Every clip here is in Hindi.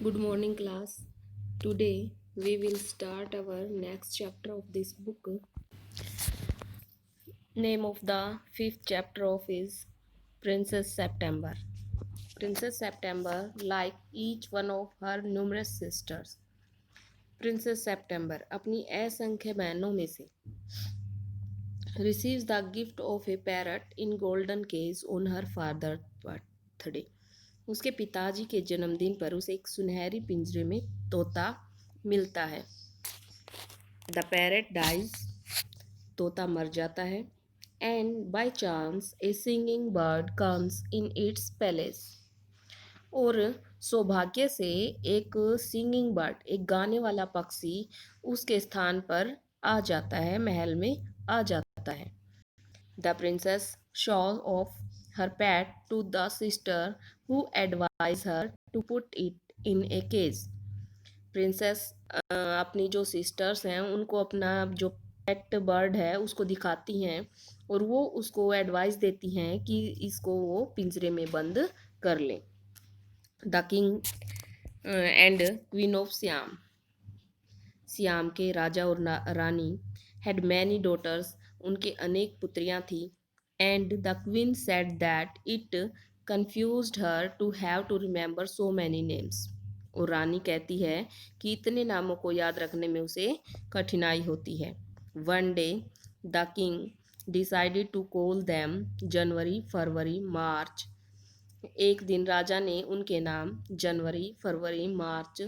Good morning, class. Today we will start our next chapter of this book. Name of the fifth chapter of is Princess September. Princess September, like each one of her numerous sisters, Princess September अपनी असंख्य बहनों में से receives the gift of a parrot in golden case on her father's birthday. उसके पिताजी के जन्मदिन पर उसे एक सुनहरी पिंजरे में तोता मिलता है. द पैरेट डाइज, तोता मर जाता है. And by chance A singing bird comes in its palace, और सौभाग्य से एक सिंगिंग बर्ड, एक गाने वाला पक्षी उसके स्थान पर आ जाता है, महल में आ जाता है. The princess show off her pet to the sister who advise her to put it in a cage. Princess अपनी जो सिस्टर्स हैं उनको अपना जो पेट बर्ड है उसको दिखाती हैं और वो उसको एडवाइस देती हैं कि इसको वो पिंजरे में बंद कर लें. The king and queen of SIAM, SIAM के राजा और रानी हैड मैनी डॉटर्स, उनके अनेक पुत्रियां थी. And the queen said that it confused her to have to remember so many names. और रानी कहती है कि इतने नामों को याद रखने में उसे कठिनाई होती है. One day the king decided to call them January, February, March. एक दिन राजा ने उनके नाम जनवरी, फरवरी, मार्च,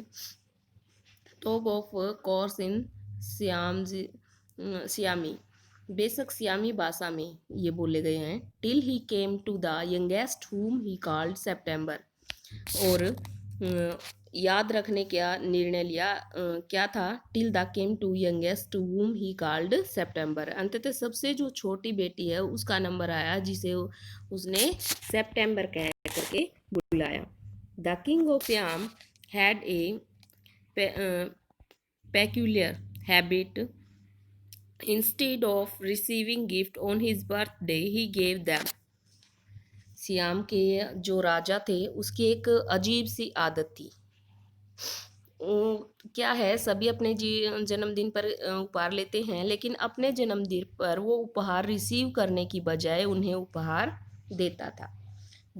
top of course in Siamese, बेशक सियामी भाषा में ये बोले गए हैं. Till he came to the youngest whom he called September, और याद रखने का निर्णय लिया. क्या था? Till the came to youngest whom he called September, अंततः सबसे जो छोटी बेटी है उसका नंबर आया जिसे उसने सेप्टेम्बर कह करके बुलाया. The king of SIAM had a peculiar habit. Instead of receiving gift on his birthday, he gave them. SIAM के जो राजा थे उसकी एक अजीब सी आदत थी. क्या है, सभी अपने जन्मदिन पर उपहार लेते हैं, लेकिन अपने जन्मदिन पर वो उपहार रिसीव करने की बजाय उन्हें उपहार देता था.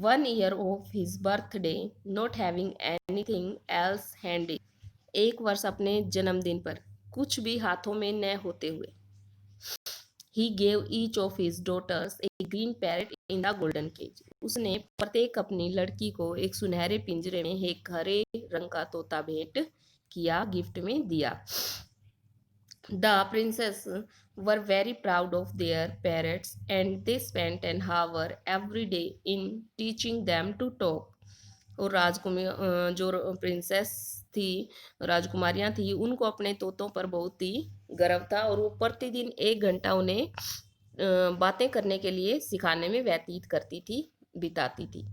1 year of his birthday, not having anything else handy, एक वर्ष अपने जन्मदिन पर कुछ भी हाथों में न होते हुए, he gave each of his daughters a green parrot in the golden cage, उसने प्रत्येक अपनी लड़की को एक सुनहरे पिंजरे में एक हरे रंग का तोता भेंट किया, गिफ्ट में दिया. The princess were very proud of their parrots and they spent an hour every day in teaching them to talk. और राजकुमार जो प्रिंसेस थी, राजकुमारियां थी, उनको अपने तोतों पर बहुत ही गर्व था और वो प्रतिदिन 1 घंटा उन्हें बातें करने के लिए सिखाने में व्यतीत करती थी, बिताती थी.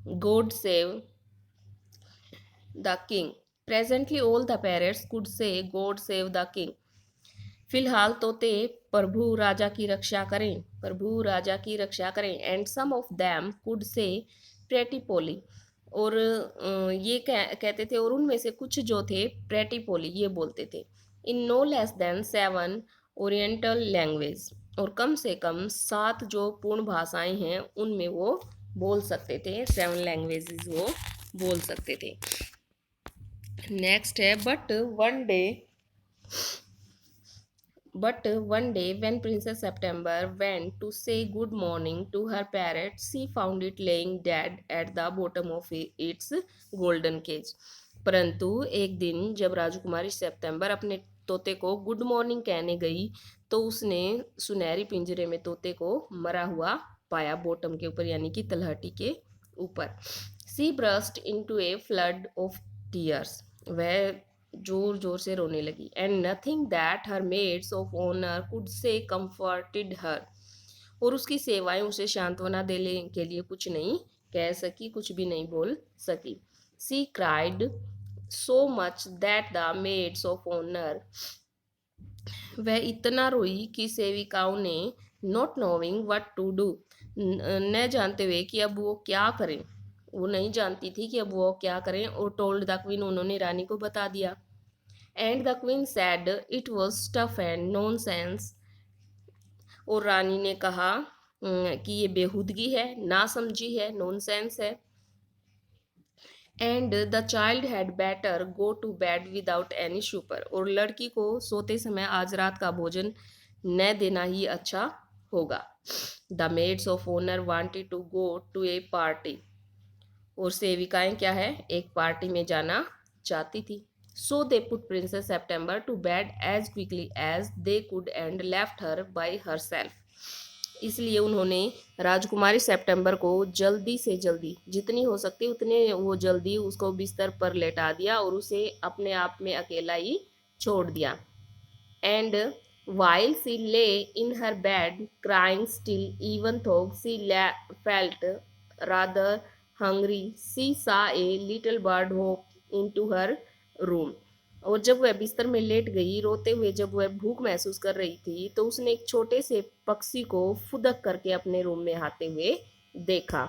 God save the king. Presently all the parrots could say God save the king. फिलहाल तोते प्रभु राजा की रक्षा करें, प्रभु राजा की रक्षा करें. And some of them could say pretty Polly, और ये कहते थे, और उनमें से कुछ जो थे प्रेटी पोली ये बोलते थे. In no less than 7 oriental language, और कम से कम 7 जो पूर्ण भाषाएं हैं उनमें वो बोल सकते थे, 7 लैंग्वेजेस वो बोल सकते थे. नेक्स्ट है But one day, when Princess September went to say good morning to her parrot, she found it laying dead at the bottom of its golden cage. परंतु एक दिन जब राजकुमारी सितंबर अपने तोते को गुड मॉर्निंग कहने गई तो उसने सुनहरी पिंजरे में तोते को मरा हुआ पाया, बॉटम के ऊपर यानी कि तलहटी के ऊपर. She burst into a flood of tears. वह जोर जोर से रोने लगी. And nothing that her maids of honour could say comforted her, और उसकी सेवाएं उसे सांत्वना देने के लिए कुछ नहीं कह सकी, कुछ भी नहीं बोल सकी. She cried so much that the maids of honour, वह इतना रोई कि सेविकाओं ने not knowing what to do, न जानते हुए कि अब वो क्या करें, वो नहीं जानती थी कि अब वो क्या करें, और टोल्ड द क्वीन, उन्होंने रानी को बता दिया। And the queen sad it was tough and non sense, और रानी ने कहा कि ये बेहूदगी है, ना समझी है, नॉन सेंस है। And the child had better go to bed without any supper, और लड़की को सोते समय आज रात का भोजन न देना ही अच्छा होगा। The maids of honour wanted to go to a party, और सेविकाएं क्या है, एक पार्टी में जाना चाहती थी। So they put princess September to bed as quickly as they could and left her by herself, इसलिए उन्होंने राजकुमारी सितंबर को जल्दी से जल्दी, जितनी हो सकती उतने वो जल्दी उसको बिस्तर पर लेटा दिया और उसे अपने आप में अकेला ही छोड़ दिया। And while she lay in her bed crying still, even though she felt rather hungry, she saw a little bird hop into her room, और जब वह बिस्तर में लेट गई रोते हुए, जब वह भूख महसूस कर रही थी, तो उसने एक छोटे से पक्षी को फुदक करके अपने रूम में आते हुए देखा।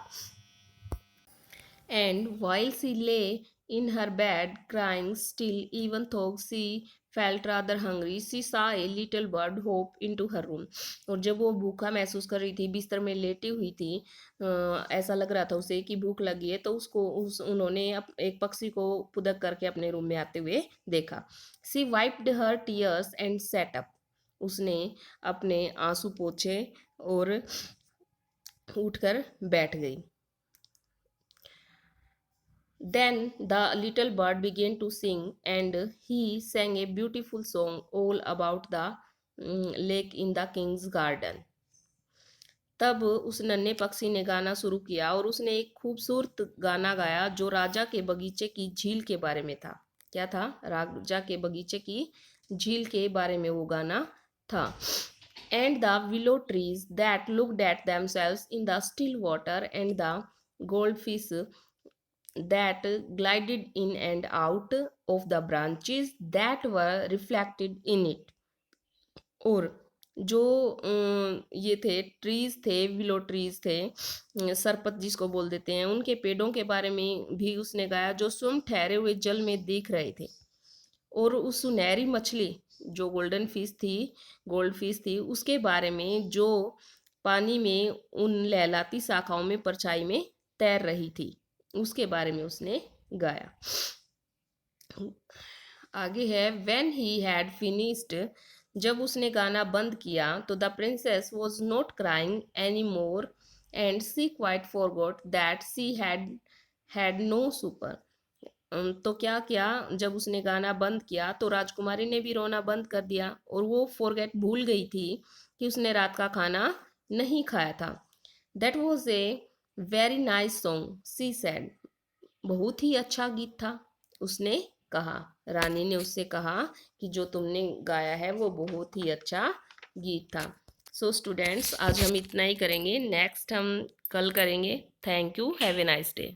And while she lay in her bed crying still, even though she felt rather hungry, she saw a little bird hop into her room, और जब वो भूखा महसूस कर रही थी, बिस्तर में लेटी हुई थी, ऐसा लग रहा था उसे कि भूख लगी है, तो उन्होंने एक पक्षी को पुदक करके अपने रूम में आते हुए देखा। She wiped her tears and sat up, उसने अपने आंसू पोंछे और उठकर बैठ गई। Then the little bird began to sing, and he sang a beautiful song all about the lake in the king's garden. तब उस नन्हे पक्षी ने गाना शुरू किया, और उसने एक खूबसूरत गाना गाया जो राजा के बगीचे की झील के बारे में था। क्या था? राजा के बगीचे की झील के बारे में वो गाना था। And the willow trees that looked at themselves in the still water, and the goldfish that glided in and out of the branches that were reflected in it, और जो ये थे ट्रीज थे, विलो ट्रीज थे, सरपत जिसको बोल देते हैं, उनके पेड़ों के बारे में भी उसने गाया जो स्वयं ठहरे हुए जल में दिख रहे थे, और उस सुनहरी मछली जो गोल्ड फिश थी उसके बारे में जो पानी में उन लहलाती शाखाओं में परछाई में तैर रही थी, उसके बारे में उसने गाया। आगे है व्हेन ही हैड फिनिश्ड, जब उसने गाना बंद किया तो the princess was not crying any more and she quite forgot that she had no supper. तो क्या किया, जब उसने गाना बंद किया तो राजकुमारी ने भी रोना बंद कर दिया, और वो फॉरगेट भूल गई थी कि उसने रात का खाना नहीं खाया था। That was a very nice song she said, बहुत ही अच्छा गीत था, उसने कहा। रानी ने उससे कहा कि जो तुमने गाया है वो बहुत ही अच्छा गीत था। सो स्टूडेंट्स, आज हम इतना ही करेंगे, नेक्स्ट हम कल करेंगे। Thank you, have a nice day.